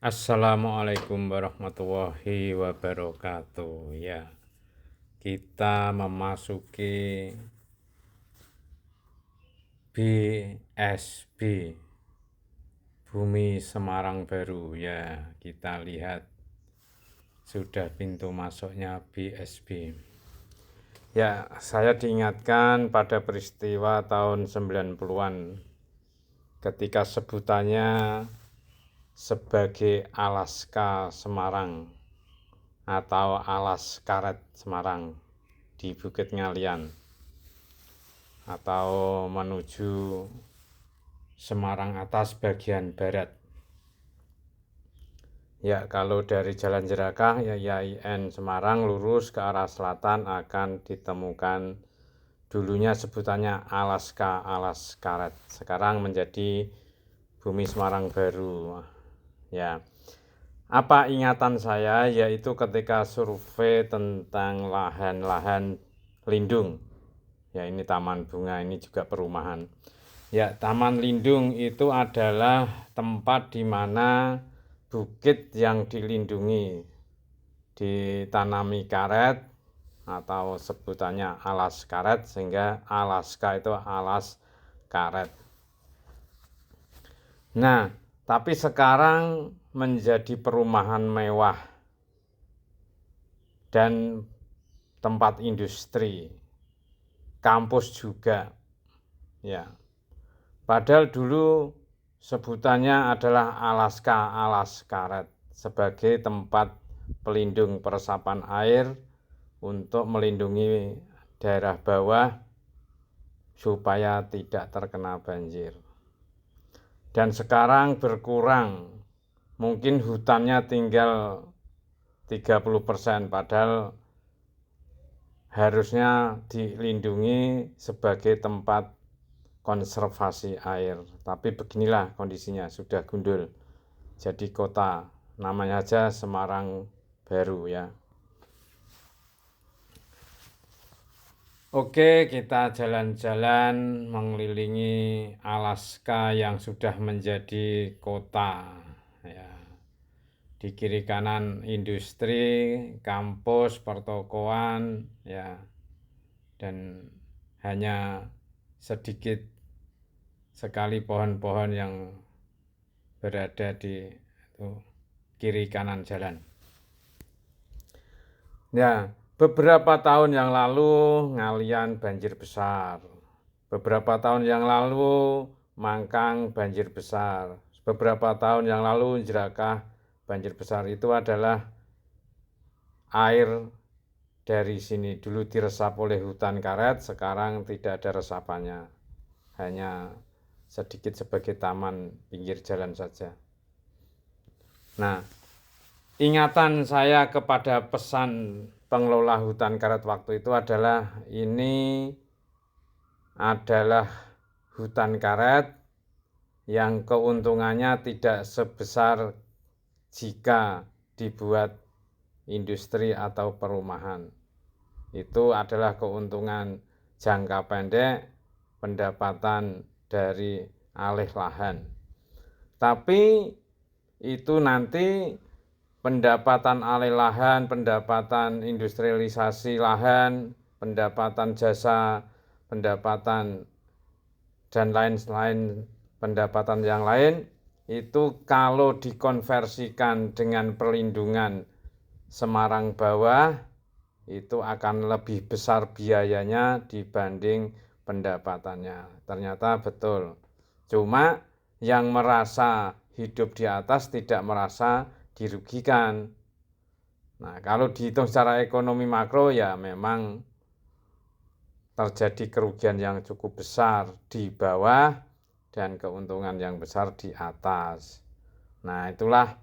Assalamualaikum warahmatullahi wabarakatuh. Ya, kita memasuki BSB, Bumi Semarang Baru. Ya, kita lihat sudah pintu masuknya BSB. Ya, saya diingatkan pada peristiwa tahun 90-an ketika sebutannya sebagai Alaska Semarang atau Alas Karet Semarang di Bukit Ngalian atau menuju Semarang atas bagian barat. Ya, kalau dari Jalan Jerakah ya YIN Semarang lurus ke arah selatan akan ditemukan dulunya sebutannya Alaska Alas Karet, sekarang menjadi Bumi Semarang Baru. Ya, apa ingatan saya yaitu ketika survei tentang lahan-lahan lindung. Ya, ini taman bunga, ini juga perumahan. Ya, taman lindung itu adalah tempat di mana bukit yang dilindungi ditanami karet atau sebutannya alas karet, sehingga Alaska itu alas karet. Nah, tapi sekarang menjadi perumahan mewah dan tempat industri, kampus juga. Ya. Padahal dulu sebutannya adalah Alaska Alas Karet sebagai tempat pelindung peresapan air untuk melindungi daerah bawah supaya tidak terkena banjir. Dan sekarang berkurang, mungkin hutannya tinggal 30%, padahal harusnya dilindungi sebagai tempat konservasi air. Tapi beginilah kondisinya, sudah gundul. Jadi kota, namanya aja Semarang Baru ya. Oke, kita jalan-jalan mengelilingi Alaska yang sudah menjadi kota ya. Di kiri kanan industri, kampus, pertokoan ya. Dan hanya sedikit sekali pohon-pohon yang berada di kiri kanan jalan. Ya, beberapa tahun yang lalu Ngalian banjir besar. Beberapa tahun yang lalu Mangkang banjir besar. Beberapa tahun yang lalu Jerakah banjir besar. Itu adalah air dari sini. Dulu diresap oleh hutan karet, sekarang tidak ada resapannya. Hanya sedikit sebagai taman pinggir jalan saja. Nah, ingatan saya kepada pesan pengelola hutan karet waktu itu adalah ini adalah hutan karet yang keuntungannya tidak sebesar jika dibuat industri atau perumahan. Itu adalah keuntungan jangka pendek, pendapatan dari alih lahan. Tapi itu nanti pendapatan alih lahan, pendapatan industrialisasi lahan, pendapatan jasa, pendapatan dan lain-lain pendapatan yang lain itu kalau dikonversikan dengan perlindungan Semarang Bawah itu akan lebih besar biayanya dibanding pendapatannya. Ternyata betul. Cuma yang merasa hidup di atas tidak merasa dirugikan. Nah, kalau dihitung secara ekonomi makro ya memang terjadi kerugian yang cukup besar di bawah dan keuntungan yang besar di atas. Nah, itulah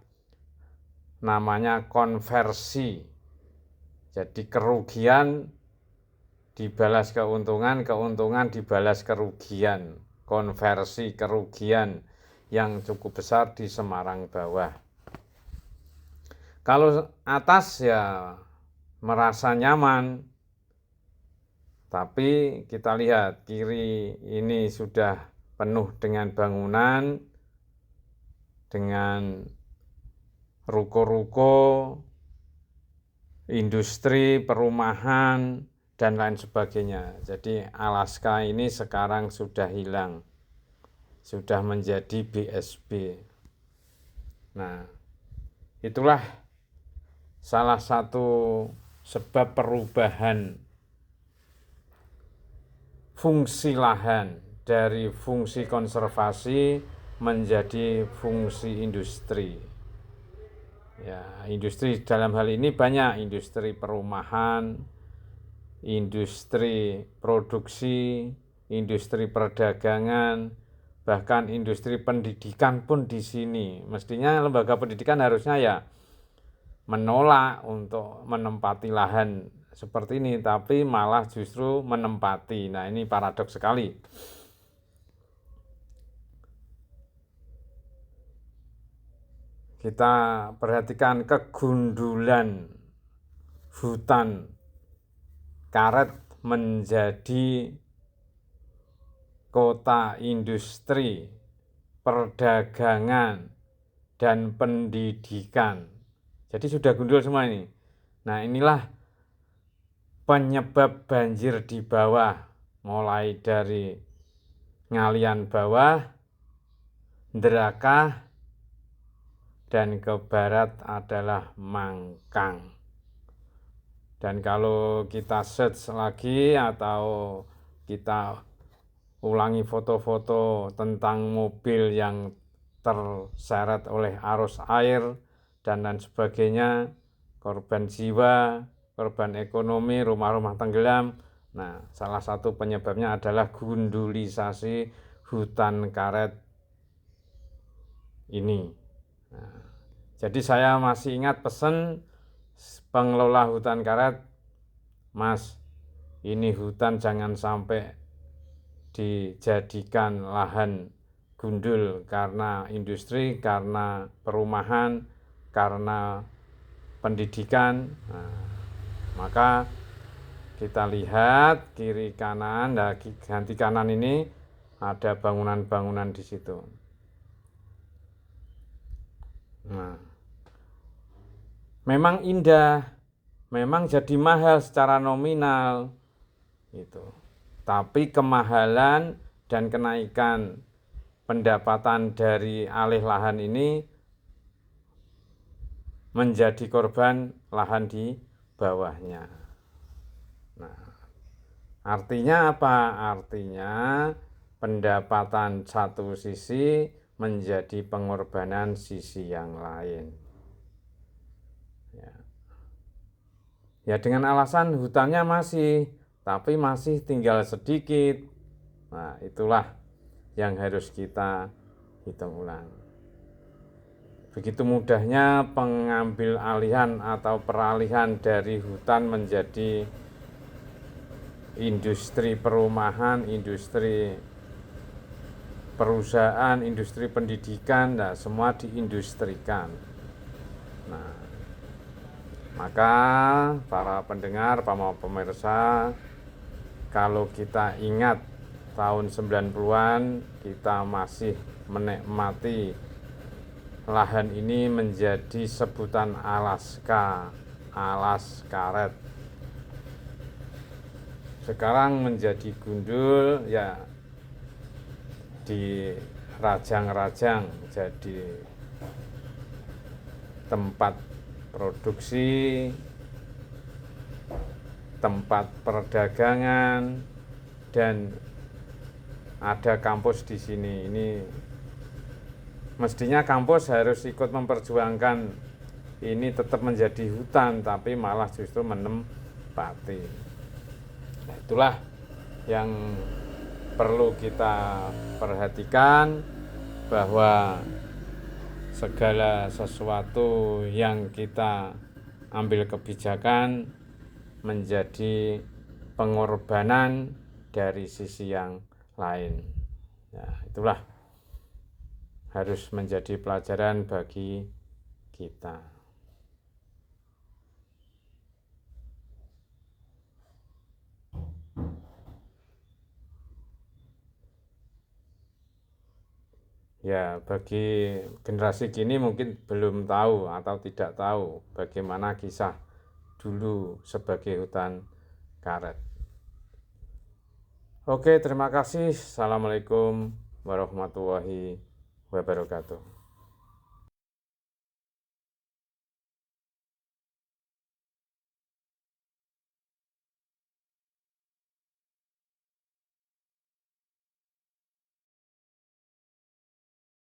namanya konversi. Jadi kerugian dibalas keuntungan, keuntungan dibalas kerugian. Konversi kerugian yang cukup besar di Semarang Bawah. Kalau atas ya merasa nyaman, tapi kita lihat kiri ini sudah penuh dengan bangunan, dengan ruko-ruko, industri, perumahan, dan lain sebagainya. Jadi Alaska ini sekarang sudah hilang, sudah menjadi BSB. Nah, itulah salah satu sebab perubahan fungsi lahan dari fungsi konservasi menjadi fungsi industri. Ya, industri dalam hal ini banyak, industri perumahan, industri produksi, industri perdagangan, bahkan industri pendidikan pun di sini. Mestinya lembaga pendidikan harusnya ya menolak untuk menempati lahan seperti ini, tapi malah justru menempati. Nah, ini paradoks sekali. Kita perhatikan kegundulan hutan karet menjadi kota industri, perdagangan, dan pendidikan. Jadi sudah gundul semua ini. Nah, inilah penyebab banjir di bawah, mulai dari Ngalian bawah, Ndrakah, dan ke barat adalah Mangkang. Dan kalau kita search lagi atau kita ulangi foto-foto tentang mobil yang terseret oleh arus air dan lain sebagainya, korban jiwa, korban ekonomi, rumah-rumah tenggelam. Nah, salah satu penyebabnya adalah gundulisasi hutan karet ini. Nah, jadi saya masih ingat pesan pengelola hutan karet, Mas, ini hutan jangan sampai dijadikan lahan gundul karena industri, karena perumahan, karena pendidikan. Nah, maka kita lihat kiri kanan, nah ganti kanan ini ada bangunan-bangunan di situ. Nah, memang indah, memang jadi mahal secara nominal, gitu. Tapi kemahalan dan kenaikan pendapatan dari alih lahan ini menjadi korban lahan di bawahnya. Nah, artinya apa? Artinya pendapatan satu sisi menjadi pengorbanan sisi yang lain. Ya dengan alasan hutannya masih, tapi masih tinggal sedikit. Nah, itulah yang harus kita hitung ulang. Begitu mudahnya pengambil alihan atau peralihan dari hutan menjadi industri perumahan, industri perusahaan, industri pendidikan, nah semua diindustrikan. Nah, maka para pendengar, para pemirsa, kalau kita ingat tahun 90-an kita masih menikmati lahan ini menjadi sebutan Alaska, alas karet. Sekarang menjadi gundul, ya di rajang-rajang jadi tempat produksi, tempat perdagangan, dan ada kampus di sini. Ini mestinya kampus harus ikut memperjuangkan ini tetap menjadi hutan, tapi malah justru menempati. Nah, itulah yang perlu kita perhatikan, bahwa segala sesuatu yang kita ambil kebijakan menjadi pengorbanan dari sisi yang lain. Ya, itulah harus menjadi pelajaran bagi kita. Ya, bagi generasi kini mungkin belum tahu atau tidak tahu bagaimana kisah dulu sebagai hutan karet. Oke, terima kasih. Assalamualaikum warahmatullahi wabarakatuh.